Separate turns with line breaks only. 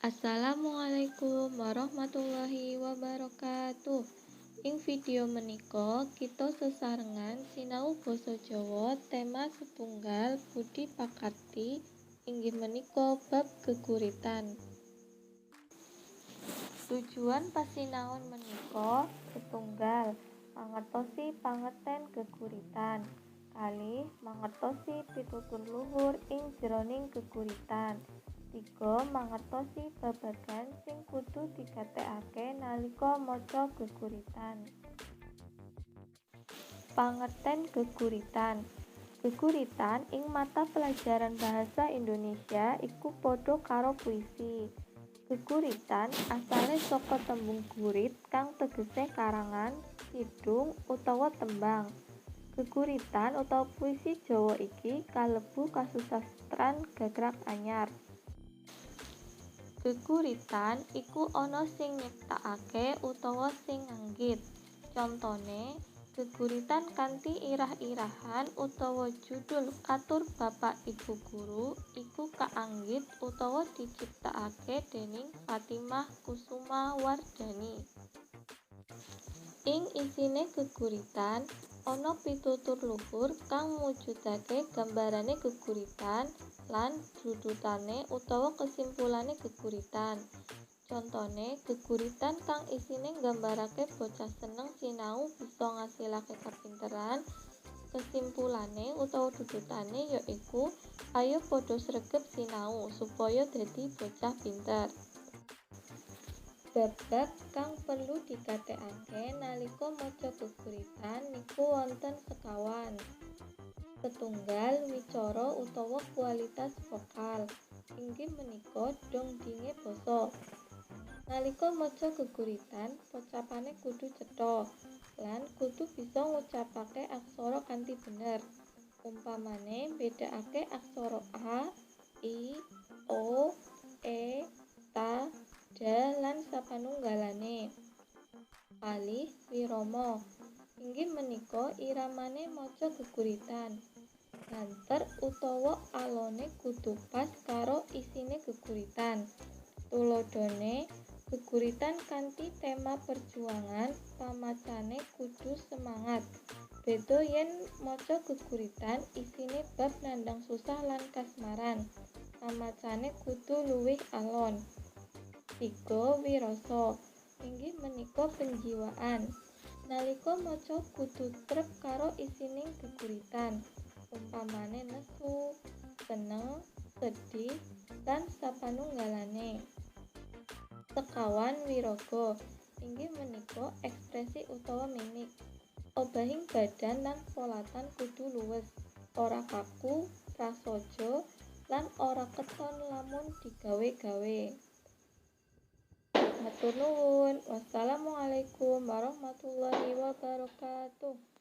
Assalamualaikum warahmatullahi wabarakatuh. Ing video menika kita sesarengan sinau basa Jawa tema setunggal budi pakarti inggih menika bab geguritan. Tujuan pasinaon menika setunggal mangertosi pangeten geguritan. Kalih mangertosi pitutur luhur ing jroning geguritan. 3. Mangertosi babagan sing kudu digatekake nalika maca geguritan. Pangerten geguritan. Geguritan ing mata pelajaran bahasa Indonesia iku padha karo puisi. Geguritan asale saka tembung gurit kang tegese karangan, kidung utawa tembang. Geguritan utawa puisi Jawa iki kalebu kasusastran gagrag anyar. Geguritan iku ana sing nyiptakake utawa sing nganggit. Contone, geguritan kanthi irah-irahan utawa judul katur bapak ibu guru iku kaanggit utawa diciptakake dening Fatimah Kusuma Wardani. Ing isine geguritan ana pitutur luhur kang mujudake gambarane geguritan lan judutane utawa kesimpulane geguritan. Contone, geguritan kang isine nggambarake bocah seneng sinau bisa ngasilake kapinteran. Kesimpulane utawa dudutane yaiku ayo padha sregep sinau supaya dadi bocah pinter. Bab-bab kang perlu digatekake nalika maca geguritan niku wonten sekawan. Setunggal wicara utawa kualitas vokal. Inggih menika dongdinge basa. Nalika maca geguritan, pocapane kudu cetha lan kudu bisa ngucapake aksara kanthi bener. Umpamane bedakake aksara a, i, o, e, ta, da lan sapanunggalane. Kalih wirama. Inggih menika iramane maca geguritan. Banter utawa alone kudu pas karo isine geguritan. Tulodone, geguritan kanthi tema perjuangan, pamacane kudu semangat. Beda yen maca geguritan isine bab nandang susah lan kasmaran, pamacane kudu luwih alon. 3. Wirasa. Inggih menika penjiwaan. Nalika maca kudu trep karo isining geguritan. Umpamane nesu, seneng, sedih, lan sapanunggalane. Sekawan wiraga. Inggih menika ekspresi utawa mimik. Obahing badan lan polatan kudu luwes, ora kaku, prasaja, lan ora keton lamun digawe-gawe. Matur nuwun. Wassalamualaikum warahmatullahi wabarakatuh.